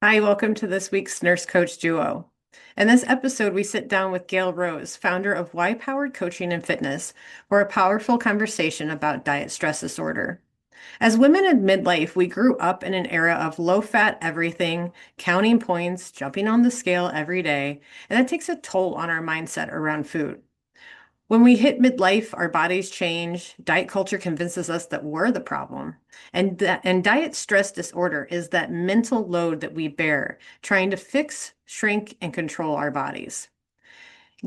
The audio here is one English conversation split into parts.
Hi, welcome to this week's Nurse Coach Duo. In this episode, we sit down with Gayle Rose, founder of Y-Powered Coaching and Fitness, for a powerful conversation about diet stress disorder. As women in midlife, we grew up in an era of low-fat everything, counting points, jumping on the scale every day, and that takes a toll on our mindset around food. When we hit midlife, our bodies change. Diet culture convinces us that we're the problem. And diet stress disorder is that mental load that we bear trying to fix, shrink, and control our bodies.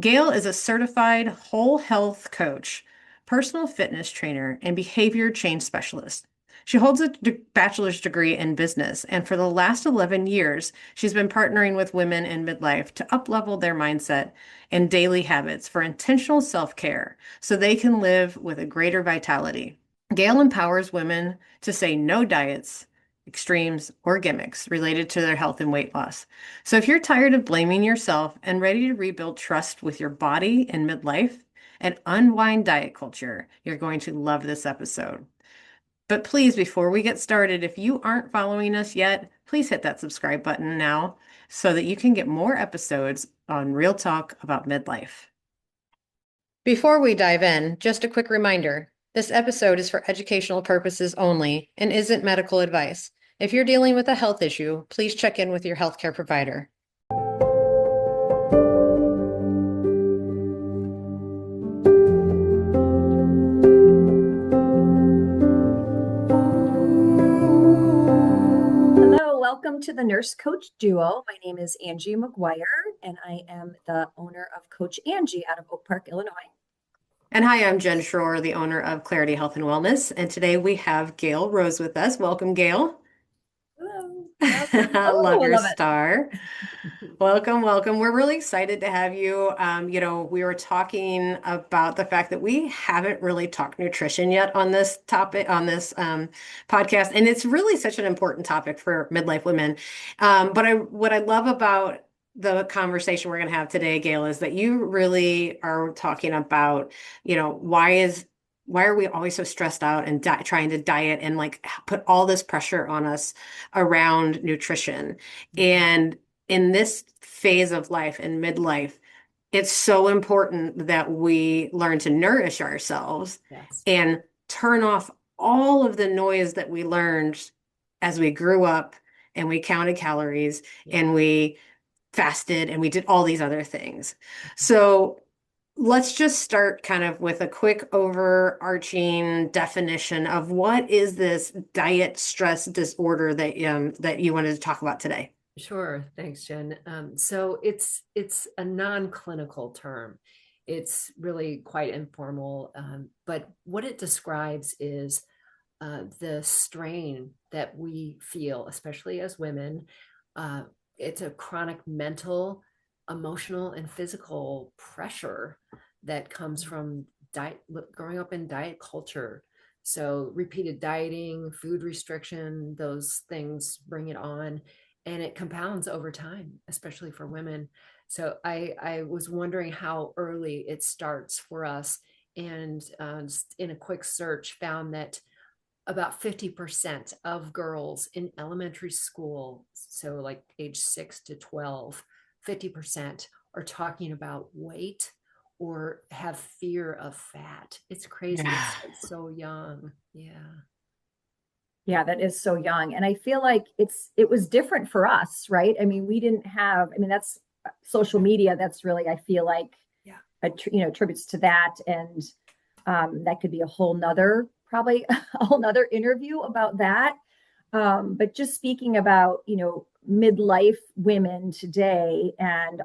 Gail is a certified whole health coach, personal fitness trainer, and behavior change specialist. She holds a bachelor's degree in business, and for the last 11 years, she's been partnering with women in midlife to uplevel their mindset and daily habits for intentional self-care so they can live with a greater vitality. Gail empowers women to say no diets, extremes, or gimmicks related to their health and weight loss. So if you're tired of blaming yourself and ready to rebuild trust with your body in midlife and unwind diet culture, you're going to love this episode. But please, before we get started, if you aren't following us yet, please hit that subscribe button now so that you can get more episodes on Real Talk about midlife. Before we dive in, just a quick reminder. This episode is for educational purposes only and isn't medical advice. If you're dealing with a health issue, please check in with your healthcare provider. Hello, welcome to the Nurse Coach Duo. My name is Angie McGuire, and I am the owner of Coach Angie out of Oak Park, Illinois. And hi, I'm Jen Schroer, the owner of Clarity Health and Wellness. And today we have Gayle Rose with us. Welcome, Gayle. Hello. Love Oh, I your love it. star. Welcome, welcome. We're really excited to have you. We were talking about the fact that we haven't really talked nutrition yet on this topic, on this podcast, and it's really such an important topic for midlife women. What I love about the conversation we're going to have today, Gail, is that you really are talking about, why are we always so stressed out and trying to diet and like put all this pressure on us around nutrition? And in this phase of life, in midlife, it's so important that we learn to nourish ourselves Yes. and turn off all of the noise that we learned as we grew up and we counted calories and we fasted and we did all these other things. So let's just start kind of with a quick overarching definition of what is this diet stress disorder that you wanted to talk about today. Sure. Thanks, Jen. So it's a non-clinical term. It's really quite informal, but what it describes is the strain that we feel, especially as women. Uh, it's a chronic mental, emotional, and physical pressure that comes from diet, growing up in diet culture. So repeated dieting, food restriction, those things bring it on, and it compounds over time, especially for women. So I was wondering how early it starts for us, and just in a quick search found that about 50% of girls in elementary school, so like age 6 to 12, 50% are talking about weight or have fear of fat. It's crazy. Yeah. It's so young. Yeah. Yeah, that is so young. And I feel like it was different for us, right? I mean, we didn't have, I mean, that's social media. That's really, I feel like, Yeah. attributes to that. And that could be a whole nother, probably a whole nother interview about that. But just speaking about, midlife women today and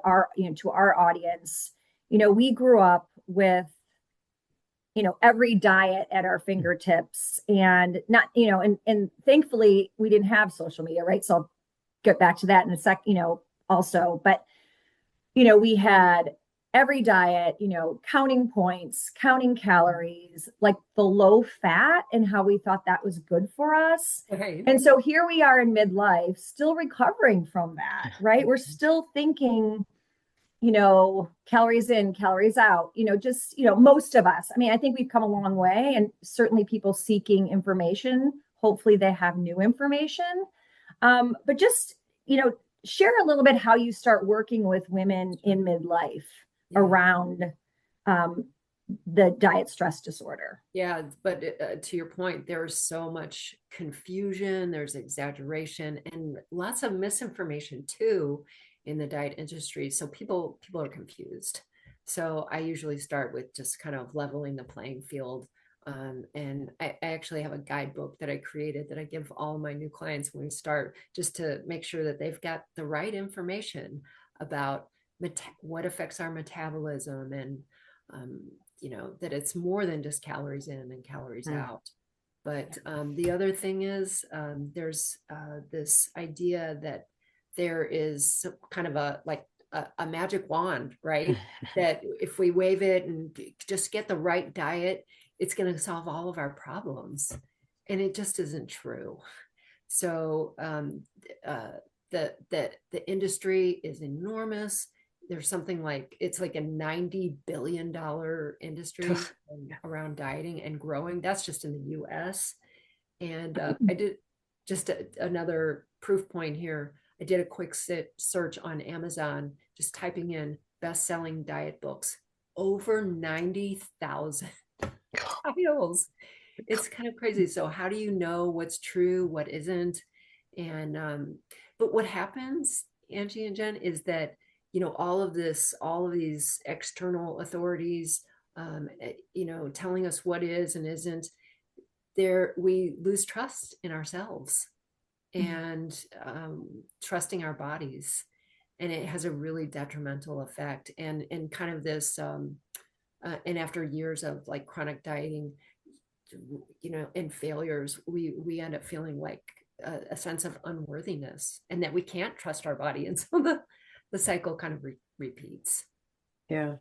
to our audience, we grew up with, every diet at our fingertips and not, and thankfully we didn't have social media, right? So I'll get back to that in a sec, also, but, we had every diet, counting points, counting calories, like the low fat and how we thought that was good for us. Right. And so here we are in midlife, still recovering from that, right? We're still thinking, calories in, calories out, just, most of us. I mean, I think we've come a long way, and certainly people seeking information, hopefully they have new information. But just share a little bit how you start working with women in midlife around the diet stress disorder. Yeah, but to your point, there's so much confusion, there's exaggeration, and lots of misinformation too in the diet industry. So people are confused. So I usually start with just kind of leveling the playing field. And I actually have a guidebook that I created that I give all my new clients when we start, just to make sure that they've got the right information about what affects our metabolism, and that it's more than just calories in and calories out. But the other thing is, there's this idea that there is kind of a magic wand, right? That if we wave it and just get the right diet, it's going to solve all of our problems. And it just isn't true. So the industry is enormous. There's something like, it's like a $90 billion industry around dieting and growing. That's just in the US. And I did just another proof point here. I did a quick search on Amazon, just typing in best-selling diet books, over 90,000 titles. It's kind of crazy. So how do you know what's true, what isn't? And but what happens, Angie and Jen, is that all of these external authorities, telling us what is and isn't there, we lose trust in ourselves and trusting our bodies, and it has a really detrimental effect. And kind of this and after years of like chronic dieting, and failures, we end up feeling like a sense of unworthiness, and that we can't trust our body, and so the cycle kind of repeats. Yeah.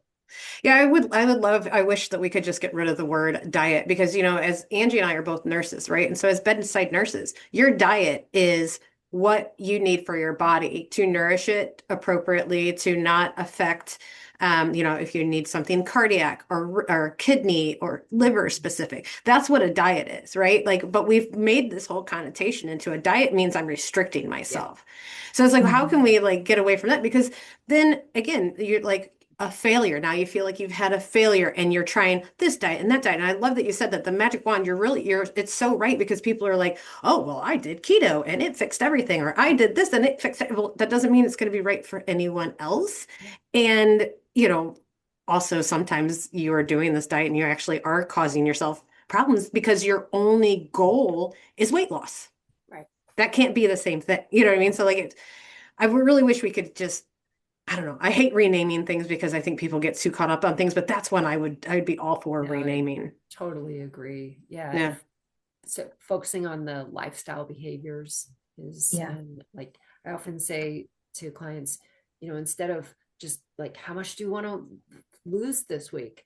Yeah, I wish that we could just get rid of the word diet because, as Angie and I are both nurses, right? And so as bedside nurses, your diet is what you need for your body to nourish it appropriately, to not affect, if you need something cardiac or kidney or liver specific. That's what a diet is, right? Like, but we've made this whole connotation into a diet means I'm restricting myself. So it's like, how can we like get away from that? Because then again, you're like, a failure. Now you feel like you've had a failure and you're trying this diet and that diet. And I love that you said that the magic wand, it's so right because people are like, oh, well, I did keto and it fixed everything, or I did this and it fixed it. Well, that doesn't mean it's going to be right for anyone else. And, also sometimes you are doing this diet and you actually are causing yourself problems because your only goal is weight loss. Right. That can't be the same thing. You know what I mean? So like I really wish we could just, I don't know. I hate renaming things because I think people get too caught up on things, but that's when I'd be all for renaming. Totally agree. Yeah. Yeah. So focusing on the lifestyle behaviors is, like I often say to clients, instead of just like, how much do you want to lose this week?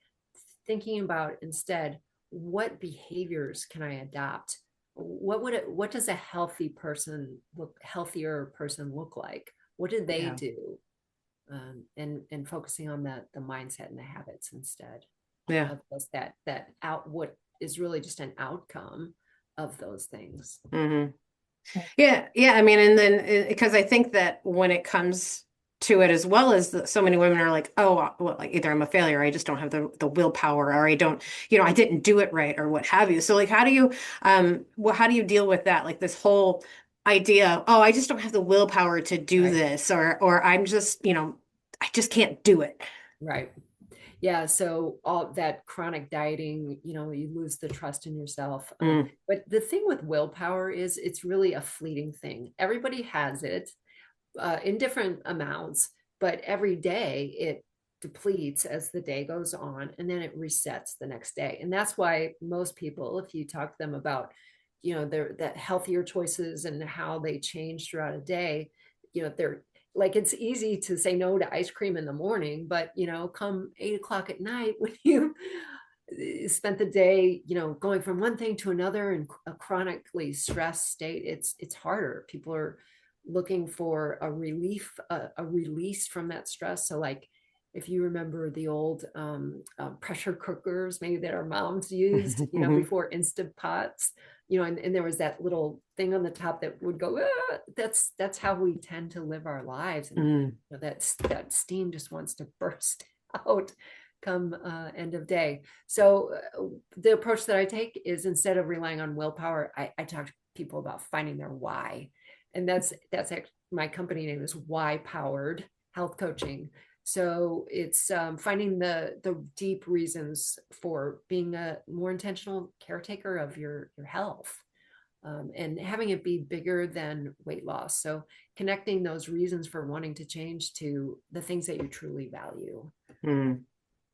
Thinking about instead, what behaviors can I adopt? What does a healthier person look like? What did they do? And focusing on the mindset and the habits instead. Yeah. Of course, that what is really just an outcome of those things. Mm-hmm. Yeah. Yeah. I mean, and then because I think that when it comes to it, as well as so many women are like, oh, well, like either I'm a failure, I just don't have the willpower, or I don't, I didn't do it right, or what have you. So like, how do you deal with that? Like this whole idea, oh, I just don't have the willpower to do this, or I'm just, I just can't do it. Right. Yeah. So all that chronic dieting, you lose the trust in yourself. But the thing with willpower is it's really a fleeting thing. Everybody has it in different amounts, but every day it depletes as the day goes on, and then it resets the next day. And that's why most people, if you talk to them about, that healthier choices and how they change throughout a day, they're like, it's easy to say no to ice cream in the morning, but come 8 o'clock at night, when you spent the day, going from one thing to another in a chronically stressed state, it's harder. People are looking for a release from that stress. So like, if you remember the old pressure cookers, maybe that our moms used, before Instant Pots, and there was that little thing on the top that would go, that's how we tend to live our lives. And that steam just wants to burst out come end of day. So the approach that I take is, instead of relying on willpower, I talk to people about finding their why. And that's actually, my company name is Why Powered Health Coaching. So it's finding the deep reasons for being a more intentional caretaker of your health, and having it be bigger than weight loss. So connecting those reasons for wanting to change to the things that you truly value.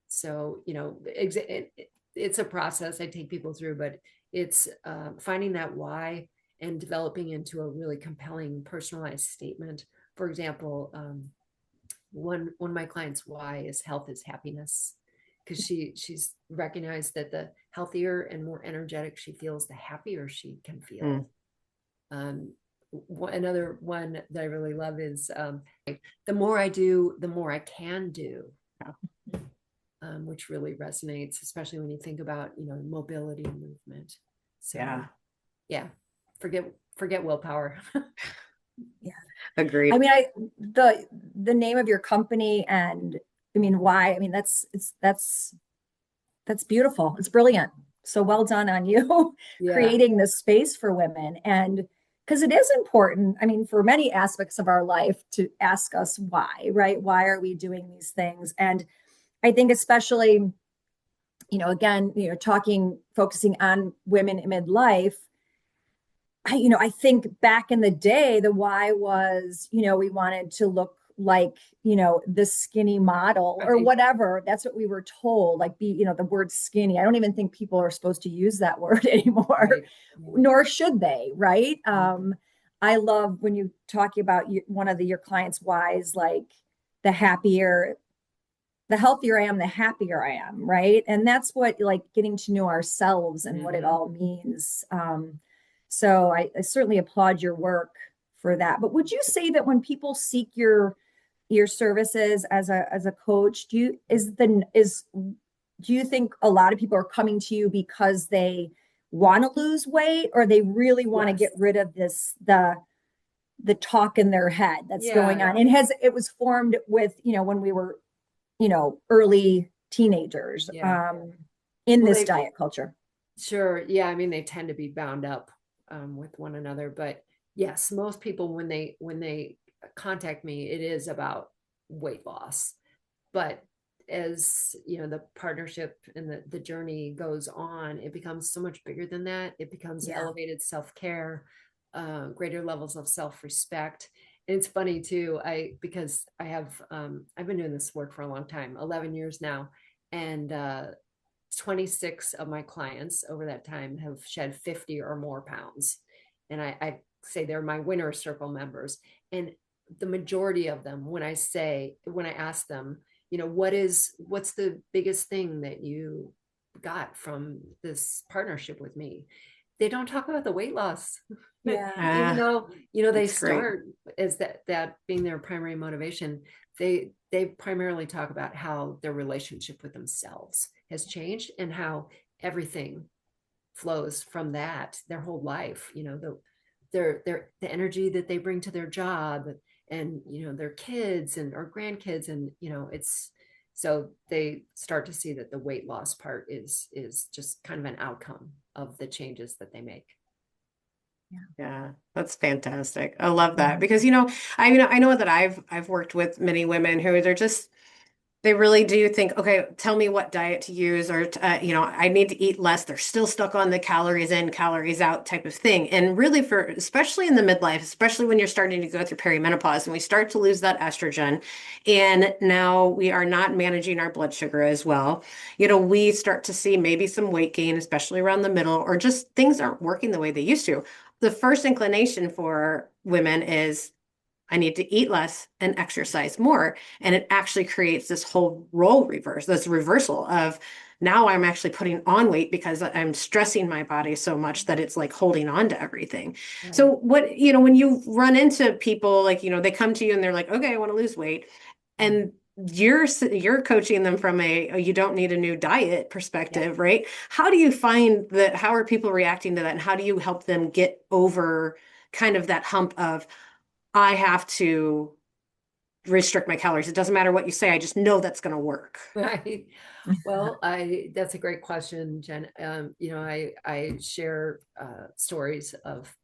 So, it's a process I take people through, but it's finding that why and developing into a really compelling personalized statement. For example, one of my clients' why is health is happipiness, because she's recognized that the healthier and more energetic she feels, the happier she can feel. Another one that I really love is the more I do, the more I can do. Which really resonates, especially when you think about, mobility and movement. So yeah, forget willpower. Yeah, agreed. I mean, the name of your company, and I mean, why? I mean, that's beautiful. It's brilliant. So well done on you creating this space for women. And because it is important, I mean, for many aspects of our life, to ask us why, right? Why are we doing these things? And I think especially, again, focusing on women in midlife, I think back in the day, the why was, we wanted to look like, the skinny model or whatever. That's what we were told, like the word skinny. I don't even think people are supposed to use that word anymore, nor should they, right? I love when you talk about one of your clients' whys, like the healthier I am, the happier I am, right? And that's what, like, getting to know ourselves and what it all means. So I certainly applaud your work for that. But would you say that when people seek your services as a coach, do you think a lot of people are coming to you because they want to lose weight, or they really want to get rid of the talk in their head that's going on? And it was formed with, when we were, early teenagers in this diet culture. Sure. Yeah. I mean, they tend to be bound up with one another, but yes, most people, when they contact me, it is about weight loss. But as the partnership and the journey goes on, it becomes so much bigger than that. It becomes elevated self-care, greater levels of self-respect. And it's funny too, because I've been doing this work for a long time, 11 years now, and 26 of my clients over that time have shed 50 or more pounds. And I say they're my winner circle members. And the majority of them, when I ask them, what's the biggest thing that you got from this partnership with me, they don't talk about the weight loss. Even though, they start as that being their primary motivation, they primarily talk about how their relationship with themselves has changed and how everything flows from that, their whole life, the energy that they bring to their job, and their kids or grandkids, and it's, so they start to see that the weight loss part is just kind of an outcome of the changes that they make. Yeah, that's fantastic. I love that because I know that I've worked with many women who they really do think, okay, tell me what diet to use, or I need to eat less. They're still stuck on the calories in, calories out type of thing. And really, especially in the midlife, especially when you're starting to go through perimenopause and we start to lose that estrogen, and now we are not managing our blood sugar as well, we start to see maybe some weight gain, especially around the middle, or just things aren't working the way they used to. The first inclination for women is, I need to eat less and exercise more. And it actually creates this whole this reversal of, now I'm actually putting on weight because I'm stressing my body so much that it's like holding on to everything. Right. So when you run into people, like, they come to you and they're like, okay, I want to lose weight. And you're coaching them from a you don't need a new diet Yeah. perspective, right? How do you find that? How are people reacting to that? And how do you help them get over kind of that hump of I have to restrict my calories? It doesn't matter what you say. I just know that's going to work. Right. Well, I that's a great question, Jen. I share stories of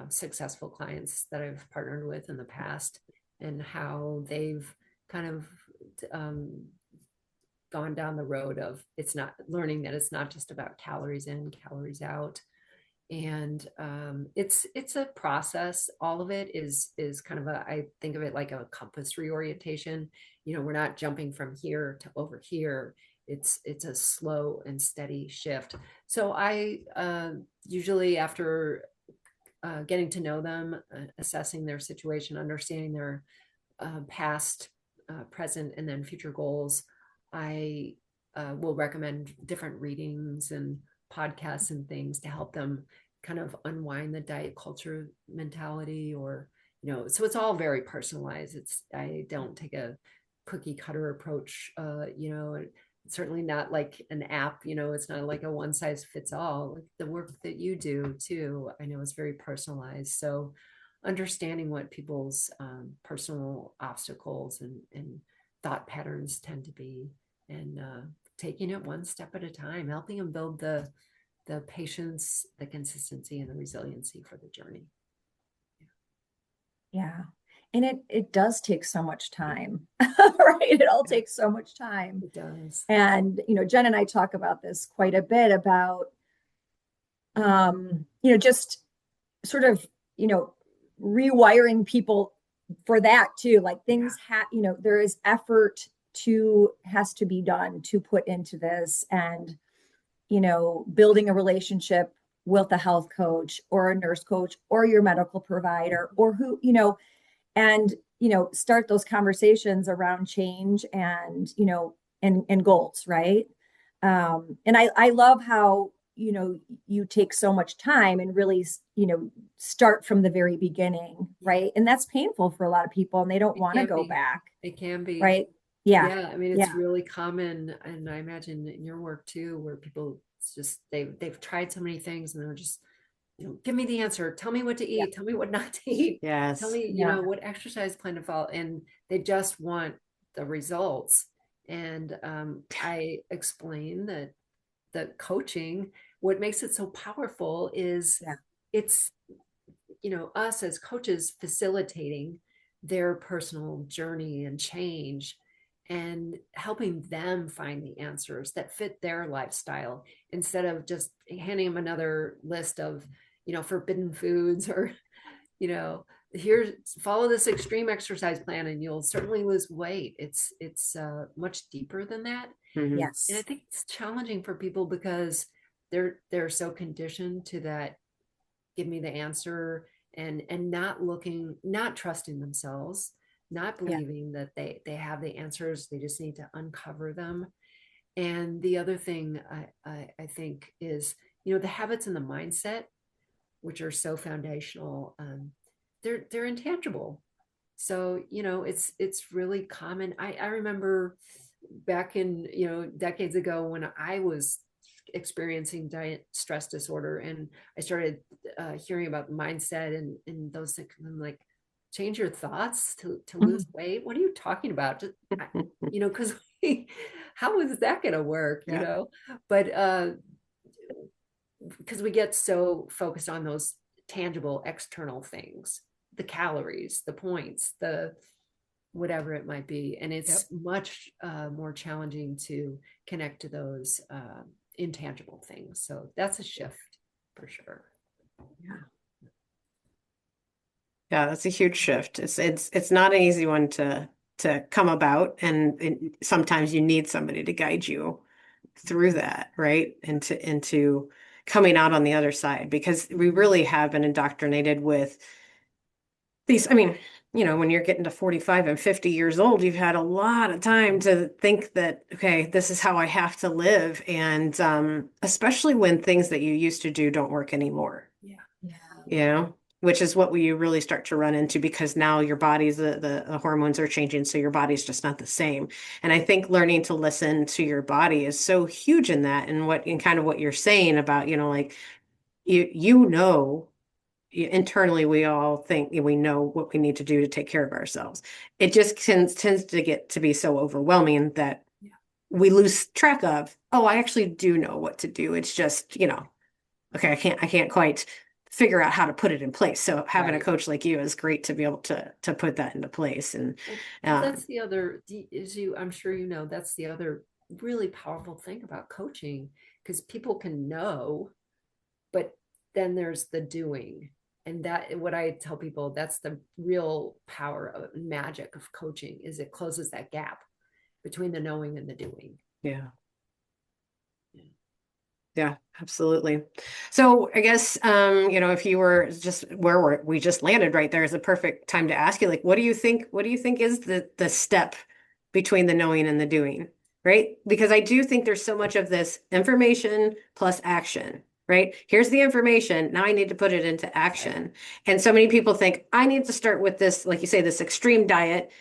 successful clients that I've partnered with in the past and how they've kind of um, gone down the road of it's not learning that it's not just about calories in, calories out. And it's a process. All of it is kind of I think of it like a compass reorientation. We're not jumping from here to over here. It's a slow and steady shift. So I usually after getting to know them, assessing their situation, understanding their past, present, and then future goals, I will recommend different readings and podcasts and things to help them kind of unwind the diet culture mentality so it's all very personalized. I don't take a cookie cutter approach, certainly not like an app, it's not like a one size fits all. Like the work that you do too, I know is very personalized. So understanding what people's personal obstacles and thought patterns tend to be, and taking it one step at a time, helping them build the patience, the consistency, and the resiliency for the journey. Yeah. And it does take so much time, right? It all takes so much time. It does. And, Jen and I talk about this quite a bit about, just sort of, rewiring people for that too. Like things there is effort has to be done to put into this, and, building a relationship with a health coach or a nurse coach or your medical provider or who, and, start those conversations around change and, and goals. Right. And I love how, you take so much time and really, start from the very beginning. Right. And that's painful for a lot of people and they don't It want to can go be. back. It can be. Right. Yeah. Yeah, I mean it's Yeah. really common, and I imagine in your work too, where people just they've tried so many things and they're just, give me the answer, tell me what to Yeah. eat, tell me what not to eat, tell Yes. me, Yeah. what exercise plan to follow, and they just want the results. And I explain that the coaching, what makes it so powerful is Yeah. it's us as coaches facilitating their personal journey and change and helping them find the answers that fit their lifestyle instead of just handing them another list of forbidden foods or you know here, follow this extreme exercise plan and you'll certainly lose weight. It's much deeper than that. Mhm. And I Yes. think it's challenging for people because they're so conditioned to that, give me the answer, and not trusting themselves, not Yeah. believing that they have the answers, they just need to uncover them. And the other thing I think is, the habits and the mindset, which are so foundational, they're intangible. So it's really common. I remember back in decades ago when I was experiencing diet stress disorder, and I started hearing about mindset and those things. I'm like, change your thoughts to lose weight? What are you talking about? Because how is that going to work? Yeah. But because we get so focused on those tangible external things, the calories, the points, the whatever it might be, and Yep. it's much more challenging to connect to those intangible things. So that's a shift for sure. Yeah, that's a huge shift. It's not an easy one to come about, and sometimes you need somebody to guide you through that, right? Into coming out on the other side, because we really have been indoctrinated with these. I mean, when you're getting to 45 and 50 years old, you've had a lot of time to think that, okay, this is how I have to live. And especially when things that you used to do don't work anymore, Yeah. Yeah. you know? which is what we really start to run into because now your body's the hormones are changing, so your body's just not the same. And I think learning to listen to your body is so huge in that, and what in kind of what you're saying about, like internally we all think we know what we need to do to take care of ourselves. It just tends to get to be so overwhelming that we lose track of, oh, I actually do know what to do. It's just, okay, I can't quite figure out how to put it in place. So having a Right. coach like you is great to be able to put that into place. And Well, that's the other, I'm sure you know, that's the other really powerful thing about coaching, because people can know, but then there's the doing. And that, what I tell people, that's the real power of magic of coaching, is it closes that gap between the knowing and the doing. yeah. Yeah, absolutely. So I guess if you were just where we just landed right there is a perfect time to ask you, like, what do you think is the step between the knowing and the doing, right? Because I do think there's so much of this information plus action, right? Here's the information, now I need to put it into action. Right. And so many people think I need to start with this, like you say, this extreme diet,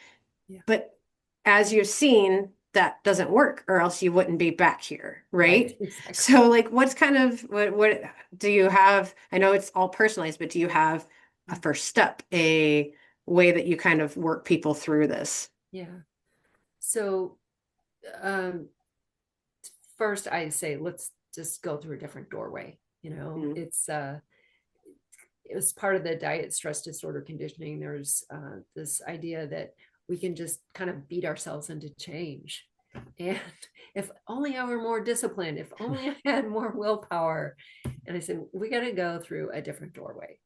Yeah. but as you've seen, that doesn't work, or else you wouldn't be back here, right? Exactly. So, like, what's kind of what do you have? I know it's all personalized, but do you have a first step, a way that you kind of work people through this? Yeah. So, um, first I say, let's just go through a different doorway. Mm. It was part of the diet stress disorder conditioning. There's this idea that we can just kind of beat ourselves into change. And if only I were more disciplined, if only I had more willpower. And I said, we got to go through a different doorway.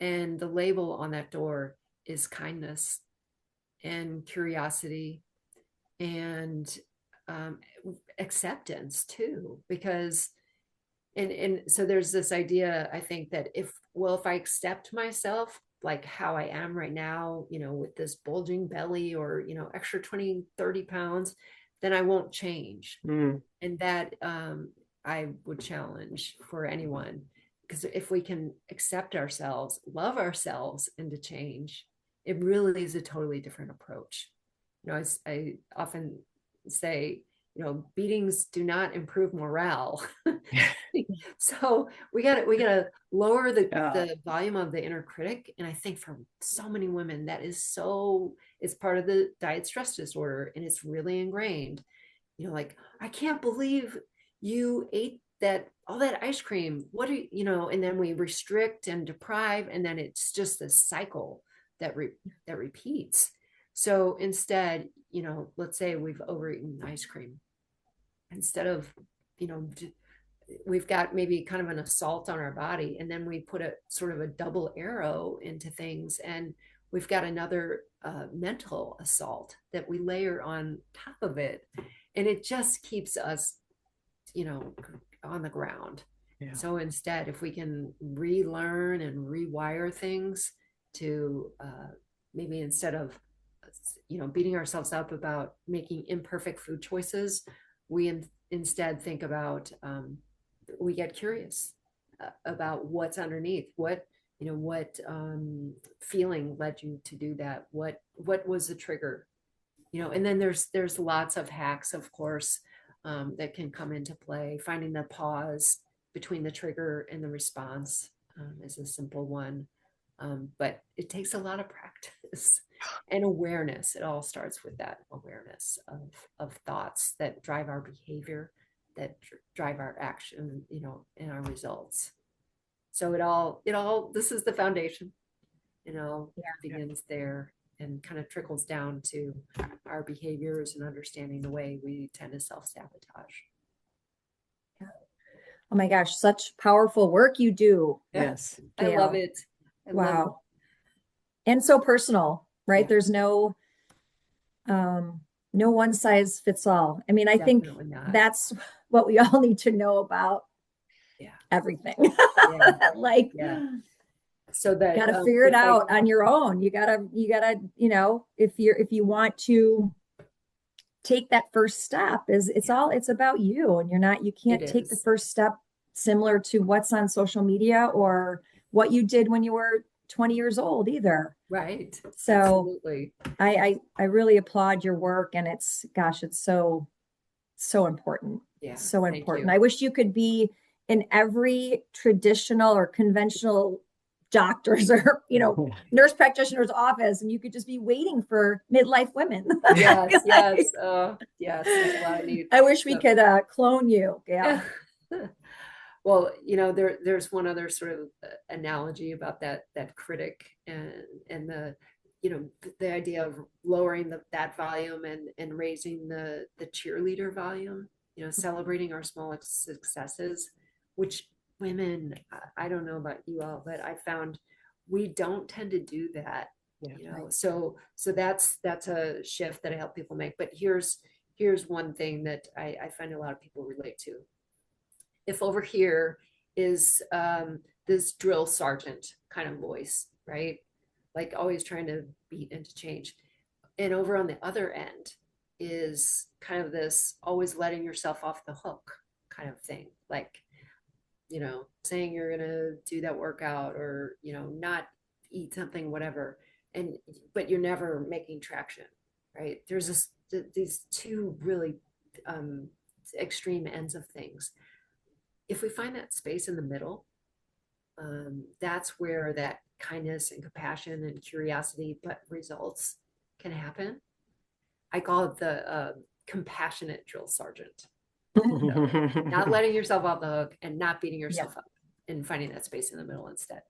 And the label on that door is kindness and curiosity and um, acceptance too, because and so there's this idea, I think, that if I accept myself like how I am right now, with this bulging belly or, extra 20, 30 pounds, then I won't change. Mm. And that I would challenge for anyone, because if we can accept ourselves, love ourselves into change, it really is a totally different approach. I often say, beatings do not improve morale. So we gotta lower the volume of the inner critic. And I think for so many women, that is it's part of the diet stress disorder, and it's really ingrained. Like, I can't believe you ate all that ice cream. What do and then we restrict and deprive, and then it's just a cycle that repeats. So instead, let's say we've overeaten ice cream. Instead of, we've got maybe kind of an assault on our body, and then we put a sort of a double arrow into things, and we've got another mental assault that we layer on top of it, and it just keeps us on the ground. Yeah. So instead, if we can relearn and rewire things to maybe, instead of beating ourselves up about making imperfect food choices, we instead think about, we get curious about what's underneath, what feeling led you to do that, what was the trigger, and then there's lots of hacks, of course, that can come into play. Finding the pause between the trigger and the response is a simple one, but it takes a lot of practice and awareness. It all starts with that awareness of thoughts that drive our behavior, that drive our action, and our results. So it all this is the foundation, begins there and kind of trickles down to our behaviors and understanding the way we tend to self-sabotage. Oh my gosh, such powerful work you do. Yes. I love it. Wow. And so personal, right? Yeah. There's no one size fits all. I mean, I think Definitely not. that's what we all need to know about everything. Yeah. Like, Yeah. So that got to figure it out on your own. You gotta, if you want to take that first step, it's about you, and you can't take the first step similar to what's on social media or what you did when you were 20 years old either. Right. So Absolutely. I really applaud your work, and it's so important. Yeah. So Thank important. you. I wish you could be in every traditional or conventional doctor's or, nurse practitioner's office, and you could just be waiting for midlife women. Yes. Like, Yes. Yes. That's what I need. I wish we So, could clone you, Gayle. well, there's one other sort of analogy about that critic and the idea of lowering that volume and raising the cheerleader volume, celebrating our small successes, which women, I don't know about you all, but I found we don't tend to do that. Right. So that's a shift that I help people make. But here's one thing that I find a lot of people relate to. If over here is this drill sergeant kind of voice, right? Like always trying to beat into change. And over on the other end is kind of this always letting yourself off the hook kind of thing. Like, saying you're going to do that workout or, not eat something, whatever. But you're never making traction, right? There's these two really extreme ends of things. If we find that space in the middle, that's where that kindness and compassion and curiosity, but results can happen. I call it the compassionate drill sergeant. Not letting yourself off the hook and not beating yourself up, and finding that space in the middle instead.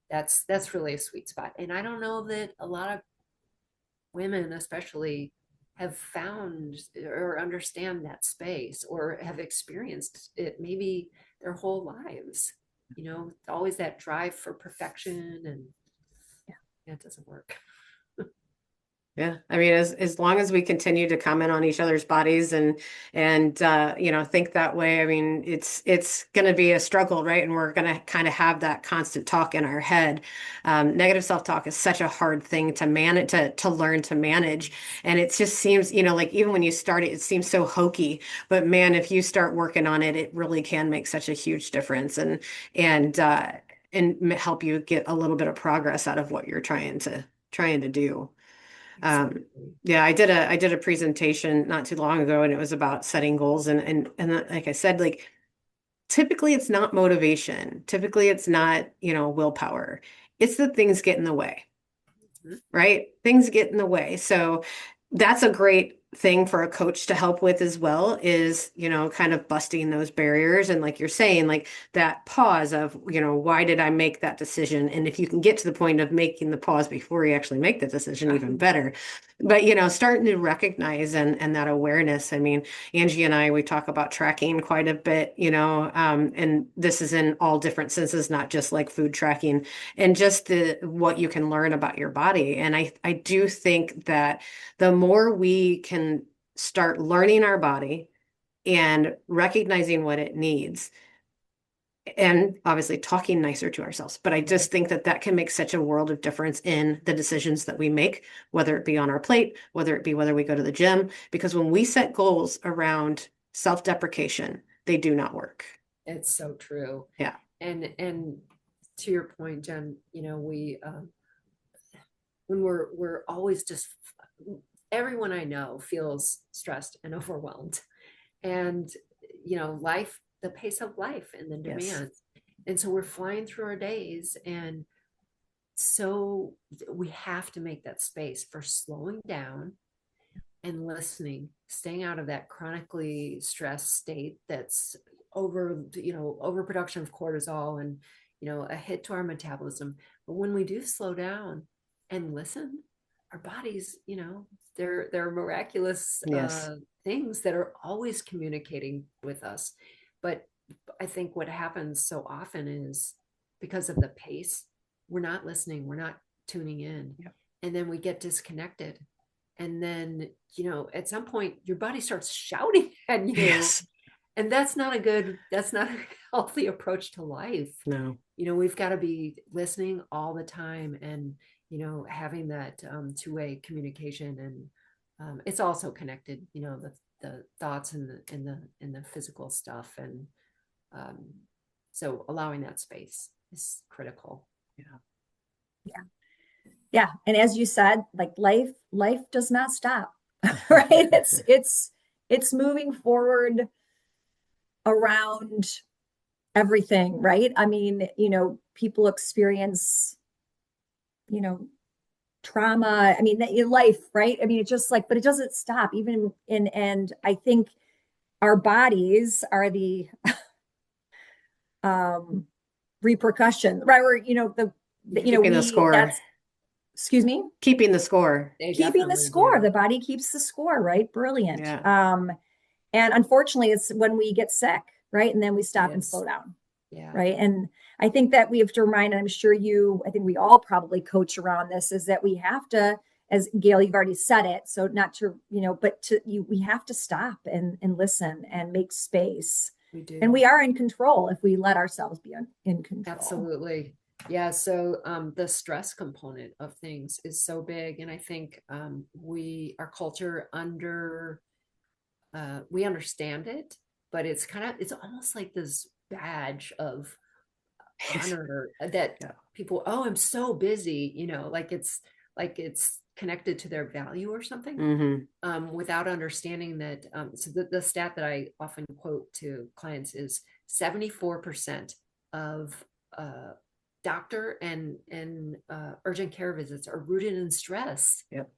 That's really a sweet spot. And I don't know that a lot of women, especially, have found or understand that space or have experienced it maybe their whole lives. Always that drive for perfection, and it doesn't work. Yeah, I mean, as long as we continue to comment on each other's bodies and think that way, I mean, it's going to be a struggle, right? And we're going to kind of have that constant talk in our head. Negative self-talk is such a hard thing to manage, to learn to manage, and it just seems, like even when you start it, it seems so hokey. But man, if you start working on it, it really can make such a huge difference, and help you get a little bit of progress out of what you're trying to do. Um, yeah, I did a presentation not too long ago, and it was about setting goals, and like I said, like typically it's not motivation. Typically it's not, willpower. It's the things get in the way, right? Things get in the way. So that's a great thing for a coach to help with as well, is, kind of busting those barriers. And like you're saying, like that pause of, why did I make that decision? And if you can get to the point of making the pause before you actually make the decision, even better. But, starting to recognize and that awareness. I mean, Angie and I, we talk about tracking quite a bit, and this is in all different senses, not just like food tracking, and just what you can learn about your body. And I do think that the more we can start learning our body and recognizing what it needs, and obviously talking nicer to ourselves. But I just think that can make such a world of difference in the decisions that we make, whether it be on our plate, whether it be whether we go to the gym, because when we set goals around self-deprecation, they do not work. It's so true. Yeah. And to your point, Jen, we when we're always just, everyone I know feels stressed and overwhelmed, and life, the pace of life and the demands. And so we're flying through our days, and so we have to make that space for slowing down and listening, staying out of that chronically stressed state that's overproduction of cortisol and a hit to our metabolism. But when we do slow down and listen, our bodies, they're miraculous things that are always communicating with us. But I think what happens so often is, because of the pace, we're not listening, we're not tuning in. Yep. And then we get disconnected. And then, at some point your body starts shouting at you. Yes. And that's not a healthy approach to life. No. We've got to be listening all the time, and, having that two-way communication. And it's also connected, the thoughts and the physical stuff. And so allowing that space is critical. Yeah. Yeah. And as you said, like life does not stop, right? It's moving forward around everything, right? I mean, people experience, you know, trauma. I mean, in life, right? I mean, it's just like, but it doesn't stop even and I think our bodies are the um repercussion, right? Or, Keeping the score. that's, excuse me, Keeping the score. They keeping the definitely score. do. The body keeps the score, right? Brilliant. Yeah. And unfortunately, it's when we get sick, right? And then we stop and Yes. slow down, Yeah. right? And I think that we have to remind, and I'm sure I think we all probably coach around this, is that we have to, as Gayle, you've already said it, so not to, but we have to stop and listen and make space. We do. And we are in control if we let ourselves be in control. Absolutely. Yeah. So the stress component of things is so big. And I think our culture we understand it, but it's almost like this badge of honor that Yeah. people, oh, I'm so busy, like it's connected to their value or something. Without understanding that. So the stat that I often quote to clients is 74% of doctor and urgent care visits are rooted in stress. Yep.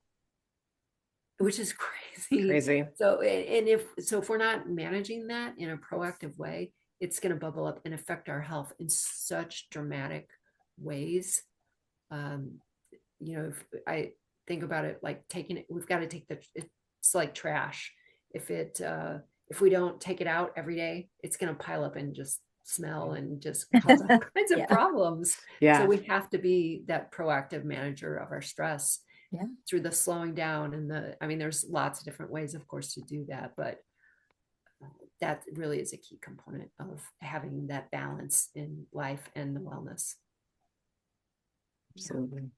Which is crazy. Crazy. So, and if we're not managing that in a proactive way, it's going to bubble up and affect our health in such dramatic ways. If I think about it, like we've got to it's like trash. If we don't take it out every day, it's going to pile up and just smell and just cause all kinds of Yeah. problems. Yeah. So we have to be that proactive manager of our stress. Yeah. Through the slowing down there's lots of different ways, of course, to do that, but that really is a key component of having that balance in life and the wellness. Absolutely.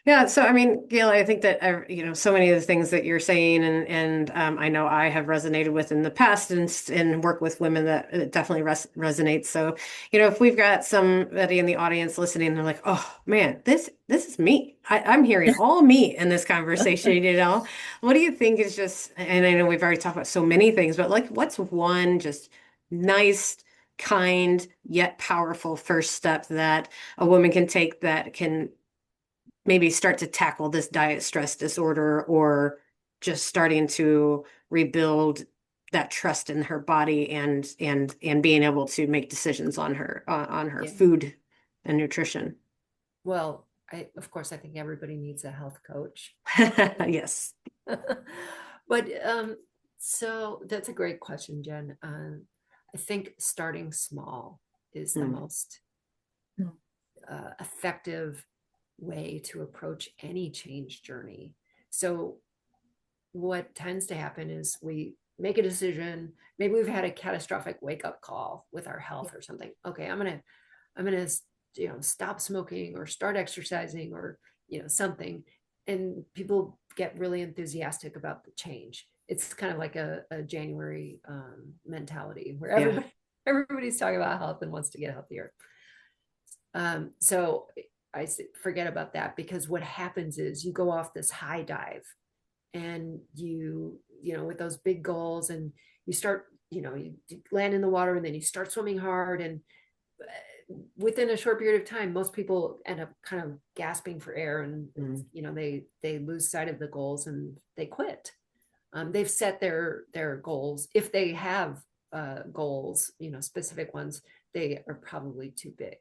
Yeah, so I mean, Gayle, I think that so many of the things that you're saying, and I know I have resonated with in the past, and work with women that it definitely resonates. So, if we've got somebody in the audience listening, they're like, "Oh man, this is me. I'm hearing all me in this conversation." What do you think is just? And I know we've already talked about so many things, but like, what's one just nice, kind yet powerful first step that a woman can take that can maybe start to tackle this diet stress disorder, or just starting to rebuild that trust in her body and being able to make decisions on her Yeah. food and nutrition? Well, of course, I think everybody needs a health coach. Yes. But so that's a great question, Jen. I think starting small is the most effective way to approach any change journey. So what tends to happen is we make a decision. Maybe we've had a catastrophic wake up call with our health or something. Okay, I'm gonna stop smoking or start exercising or something, and people get really enthusiastic about the change. It's kind of like a January mentality where everybody's talking about health and wants to get healthier. So I forget about that, because what happens is you go off this high dive and with those big goals, and you start, you land in the water and then you start swimming hard, and within a short period of time, most people end up kind of gasping for air, and they lose sight of the goals and they quit. They've set their goals. If they have goals, specific ones, they are probably too big.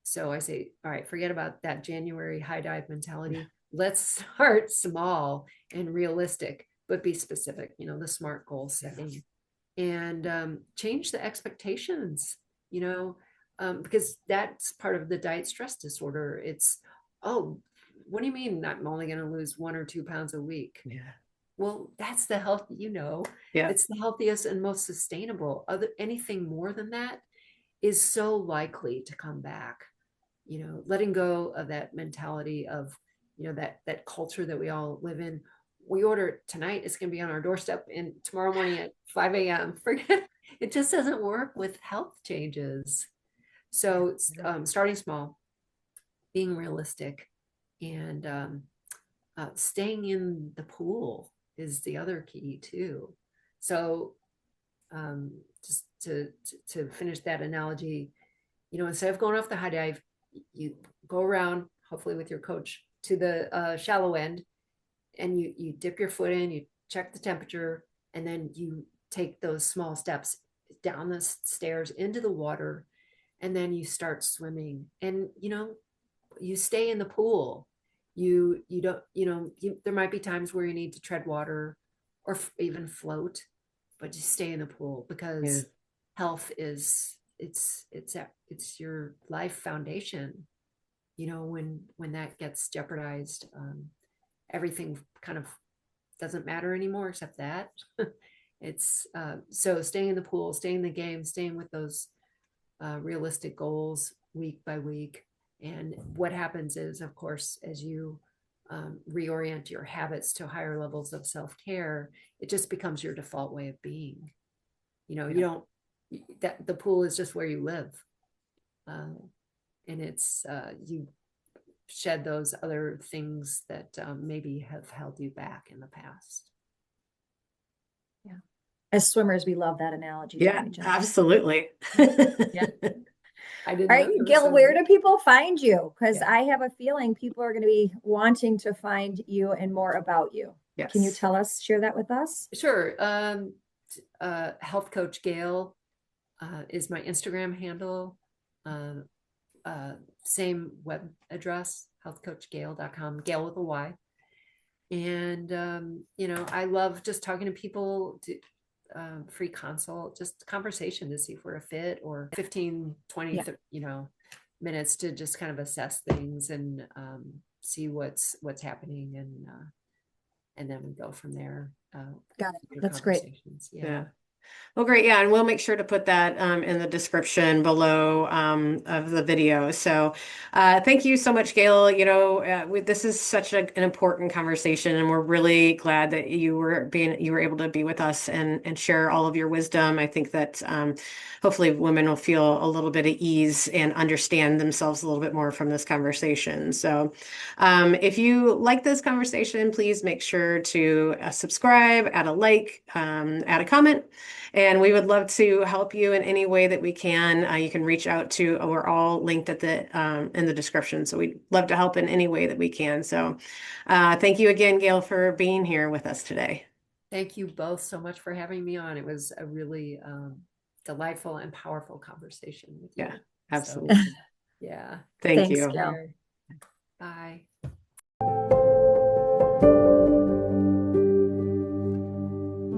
So I say, all right, forget about that January high dive mentality. Let's start small and realistic, but be specific, the SMART goal setting, and change the expectations, because that's part of the diet stress disorder. It's, oh, what do you mean I'm only going to lose 1 or 2 pounds a week? Yeah. Well, that's the health, Yeah. it's the healthiest and most sustainable. Anything more than that is so likely to come back. Letting go of that mentality of, that culture that we all live in. We order it tonight, it's going to be on our doorstep and tomorrow morning at 5 a.m. Forget it. Just doesn't work with health changes. So starting small, being realistic, and staying in the pool is the other key too. So just to finish that analogy, instead of going off the high dive, you go around, hopefully with your coach, to the shallow end, and you dip your foot in, you check the temperature, and then you take those small steps down the stairs into the water, and then you start swimming. And you stay in the pool. You don't, there might be times where you need to tread water or even float, but you stay in the pool, because health is it's your life foundation. When that gets jeopardized, everything kind of doesn't matter anymore except that. It's so staying in the pool, staying in the game, staying with those realistic goals week by week. And what happens is, of course, as you reorient your habits to higher levels of self-care, it just becomes your default way of being. You don't, that the pool is just where you live. And it's, you shed those other things that maybe have held you back in the past. Yeah. As swimmers, we love that analogy. Yeah, absolutely. Yeah. I didn't All right, Gayle, where do people find you? Because I have a feeling people are going to be wanting to find you and more about you. Yes. Can you share that with us? Sure. Health Coach Gayle is my Instagram handle. Same web address, healthcoachgayle.com, Gayle with a Y. And, I love just talking to people, to free consult, just conversation to see if we're a fit, or 15, 20, minutes to just kind of assess things and see what's happening. And then we go from there. Got it. That's great. Yeah. Well, great. Yeah. And we'll make sure to put that in the description below of the video. So thank you so much, Gayle. This is such an important conversation, and we're really glad that you were able to be with us and share all of your wisdom. I think that hopefully women will feel a little bit at ease and understand themselves a little bit more from this conversation. So if you like this conversation, please make sure to subscribe, add a like, add a comment. And we would love to help you in any way that we can. You can reach out to, we're all linked at in the description. So we'd love to help in any way that we can. So thank you again, Gayle, for being here with us today. Thank you both so much for having me on. It was a really delightful and powerful conversation with you. Yeah, absolutely. So, yeah. Thanks, you. Gayle. Bye.